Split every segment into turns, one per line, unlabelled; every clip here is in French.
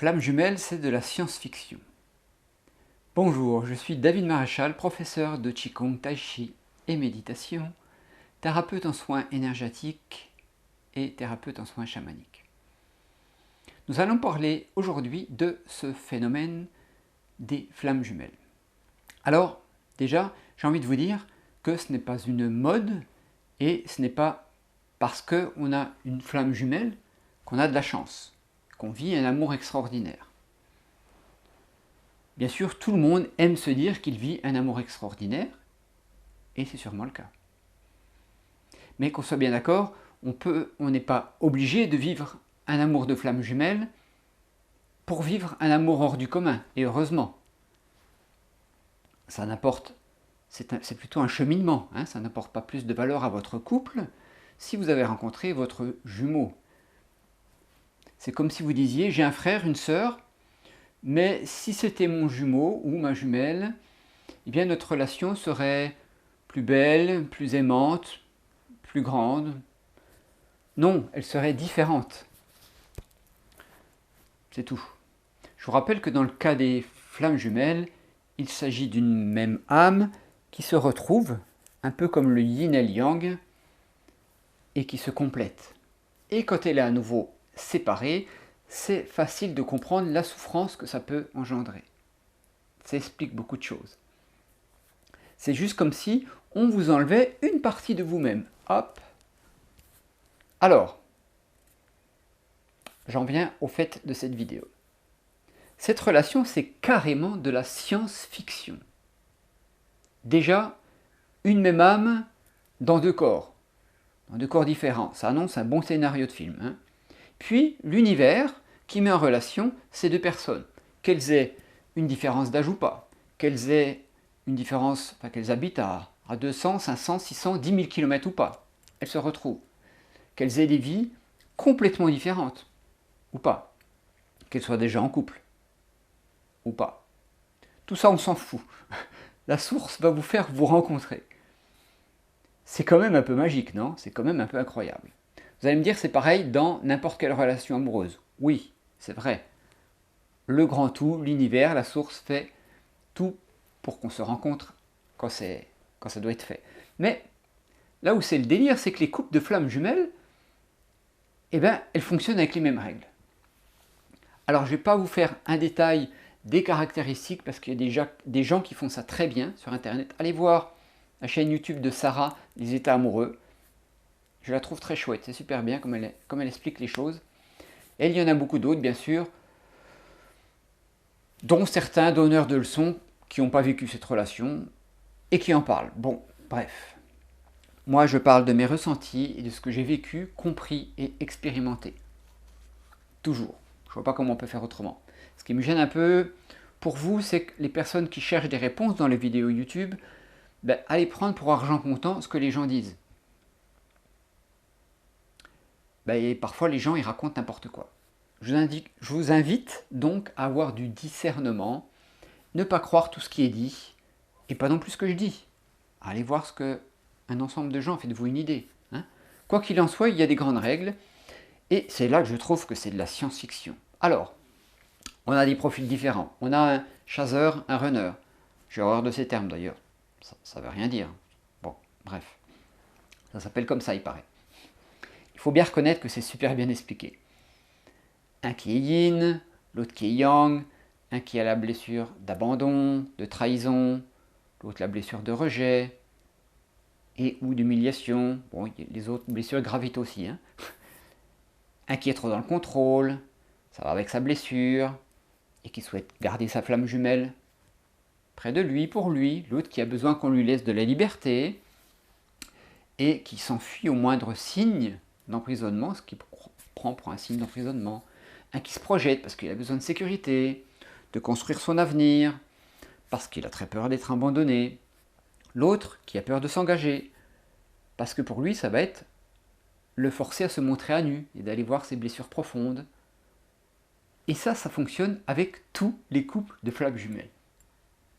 Flammes jumelles, c'est de la science-fiction. Bonjour, je suis David Maréchal, professeur de Qigong, Tai Chi et méditation, thérapeute en soins énergétiques et thérapeute en soins chamaniques. Nous allons parler aujourd'hui de ce phénomène des flammes jumelles. Alors, déjà, j'ai envie de vous dire que ce n'est pas une mode et ce n'est pas parce qu'on a une flamme jumelle qu'on a de la chance, qu'on vit un amour extraordinaire. Bien sûr, tout le monde aime se dire qu'il vit un amour extraordinaire, et c'est sûrement le cas. Mais qu'on soit bien d'accord, on n'est pas obligé de vivre un amour de flamme jumelle pour vivre un amour hors du commun, et heureusement. Ça n'apporte, c'est plutôt un cheminement, hein, ça n'apporte pas plus de valeur à votre couple si vous avez rencontré votre jumeau. C'est comme si vous disiez, j'ai un frère, une sœur, mais si c'était mon jumeau ou ma jumelle, eh bien notre relation serait plus belle, plus aimante, plus grande. Non, elle serait différente. C'est tout. Je vous rappelle que dans le cas des flammes jumelles, il s'agit d'une même âme qui se retrouve, un peu comme le yin et le yang, et qui se complète. Et quand elle est à nouveau séparée, c'est facile de comprendre la souffrance que ça peut engendrer. Ça explique beaucoup de choses. C'est juste comme si on vous enlevait une partie de vous-même. Hop. Alors, j'en viens au fait de cette vidéo. Cette relation, c'est carrément de la science-fiction. Déjà, une même âme dans deux corps différents. Ça annonce un bon scénario de film. Hein. Puis, l'univers qui met en relation ces deux personnes. Qu'elles aient une différence d'âge ou pas, qu'elles aient une différence, enfin qu'elles habitent à 200, 500, 600, 10 000 km ou pas. Elles se retrouvent. Qu'elles aient des vies complètement différentes ou pas. Qu'elles soient déjà en couple ou pas. Tout ça, on s'en fout. La source va vous faire vous rencontrer. C'est quand même un peu magique, non? C'est quand même un peu incroyable. Vous allez me dire, c'est pareil dans n'importe quelle relation amoureuse. Oui, c'est vrai. Le grand tout, l'univers, la source fait tout pour qu'on se rencontre quand ça doit être fait. Mais là où c'est le délire, c'est que les couples de flammes jumelles, eh ben, elles fonctionnent avec les mêmes règles. Alors je ne vais pas vous faire un détail des caractéristiques parce qu'il y a déjà des gens qui font ça très bien sur internet. Allez voir la chaîne YouTube de Sarah, les états amoureux. Je la trouve très chouette, c'est super bien comme elle explique les choses. Et il y en a beaucoup d'autres bien sûr, dont certains donneurs de leçons qui n'ont pas vécu cette relation et qui en parlent. Bon, bref. Moi je parle de mes ressentis et de ce que j'ai vécu, compris et expérimenté. Toujours. Je ne vois pas comment on peut faire autrement. Ce qui me gêne un peu pour vous, c'est que les personnes qui cherchent des réponses dans les vidéos YouTube, allez prendre pour argent comptant ce que les gens disent. Et parfois les gens ils racontent n'importe quoi. Je vous invite donc à avoir du discernement, ne pas croire tout ce qui est dit, et pas non plus ce que je dis. Allez voir ce que un ensemble de gens fait de vous une idée. Hein. Quoi qu'il en soit, il y a des grandes règles, et c'est là que je trouve que c'est de la science-fiction. Alors, on a des profils différents. On a un chasseur, un runner. J'ai horreur de ces termes d'ailleurs. Ça ne veut rien dire. Bon, bref. Ça s'appelle comme ça, il paraît. Il faut bien reconnaître que c'est super bien expliqué. Un qui est yin, l'autre qui est yang, un qui a la blessure d'abandon, de trahison, l'autre la blessure de rejet et ou d'humiliation. Bon, les autres blessures gravitent aussi. Hein. Un qui est trop dans le contrôle, ça va avec sa blessure, et qui souhaite garder sa flamme jumelle près de lui, pour lui, l'autre qui a besoin qu'on lui laisse de la liberté, et qui s'enfuit au moindre signe d'emprisonnement, ce qui prend pour un signe d'emprisonnement. Un qui se projette parce qu'il a besoin de sécurité, de construire son avenir, parce qu'il a très peur d'être abandonné. L'autre qui a peur de s'engager, parce que pour lui, ça va être le forcer à se montrer à nu et d'aller voir ses blessures profondes. Et ça fonctionne avec tous les couples de flammes jumelles.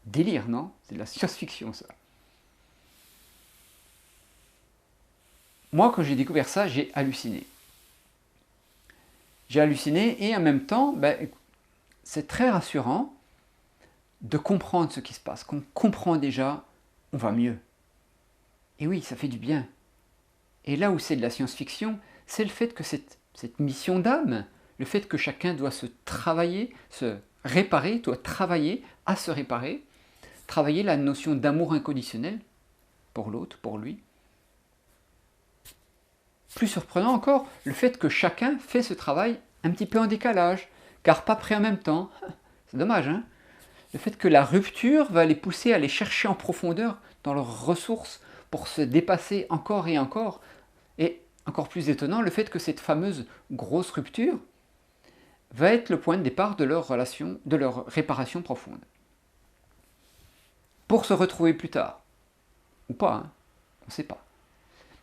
Délire, non? C'est de la science-fiction, ça. Moi, quand j'ai découvert ça, j'ai halluciné. J'ai halluciné et en même temps, c'est très rassurant de comprendre ce qui se passe. Qu'on comprend déjà, on va mieux. Et oui, ça fait du bien. Et là où c'est de la science-fiction, c'est le fait que cette mission d'âme, le fait que chacun doit se travailler, se réparer, doit travailler à se réparer, travailler la notion d'amour inconditionnel pour l'autre, pour lui. Plus surprenant encore, le fait que chacun fait ce travail un petit peu en décalage, car pas prêt en même temps. C'est dommage, hein? Le fait que la rupture va les pousser à aller chercher en profondeur dans leurs ressources pour se dépasser encore et encore. Et encore plus étonnant, le fait que cette fameuse grosse rupture va être le point de départ de leur relation, de leur réparation profonde. Pour se retrouver plus tard. Ou pas, hein? On ne sait pas.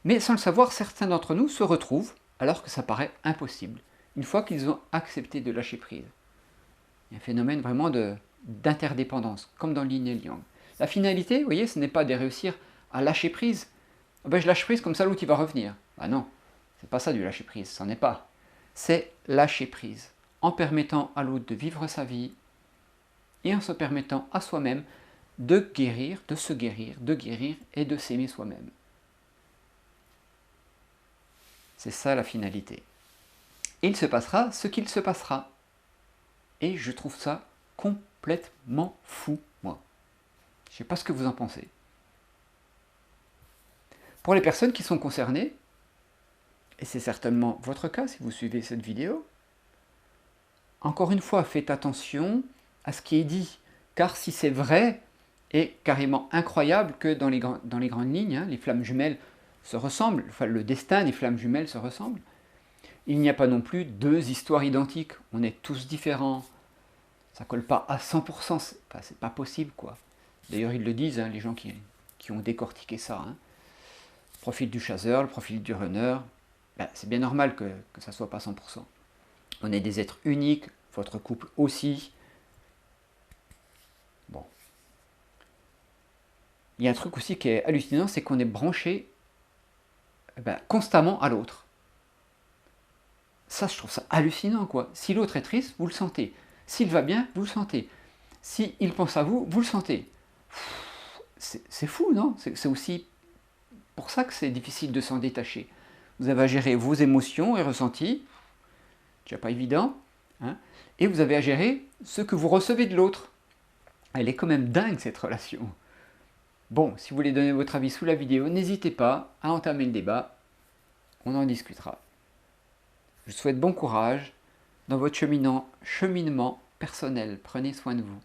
Mais sans le savoir, certains d'entre nous se retrouvent alors que ça paraît impossible, une fois qu'ils ont accepté de lâcher prise. Il y a un phénomène vraiment d'interdépendance, comme dans l'yin et le yang. La finalité, vous voyez, ce n'est pas de réussir à lâcher prise. Ah ben, je lâche prise comme ça l'autre il va revenir. Ah non, c'est pas ça du lâcher prise, c'en est pas. C'est lâcher prise, en permettant à l'autre de vivre sa vie et en se permettant à soi-même de guérir, de se guérir, de guérir et de s'aimer soi-même. C'est ça la finalité. Et il se passera ce qu'il se passera. Et je trouve ça complètement fou, moi. Je ne sais pas ce que vous en pensez. Pour les personnes qui sont concernées, et c'est certainement votre cas si vous suivez cette vidéo, encore une fois, faites attention à ce qui est dit. Car si c'est vrai et carrément incroyable que dans les grandes lignes, hein, les flammes jumelles se ressemblent, enfin le destin des flammes jumelles se ressemble, il n'y a pas non plus deux histoires identiques. On est tous différents. Ça colle pas à 100%. Enfin, c'est pas possible, quoi. D'ailleurs, ils le disent, hein, les gens qui ont décortiqué ça. Hein. Le profil du chasseur, le profil du runner, ben, c'est bien normal que ça soit pas 100%. On est des êtres uniques, votre couple aussi. Bon. Il y a un truc aussi qui est hallucinant, c'est qu'on est branché constamment à l'autre. Ça, je trouve ça hallucinant, quoi. Si l'autre est triste, vous le sentez. S'il va bien, vous le sentez. S'il pense à vous, vous le sentez. C'est fou, non? C'est aussi pour ça que c'est difficile de s'en détacher. Vous avez à gérer vos émotions et ressentis, c'est pas évident, hein, et vous avez à gérer ce que vous recevez de l'autre. Elle est quand même dingue, cette relation. Bon, si vous voulez donner votre avis sous la vidéo, n'hésitez pas à entamer le débat. On en discutera. Je vous souhaite bon courage dans votre cheminement personnel. Prenez soin de vous.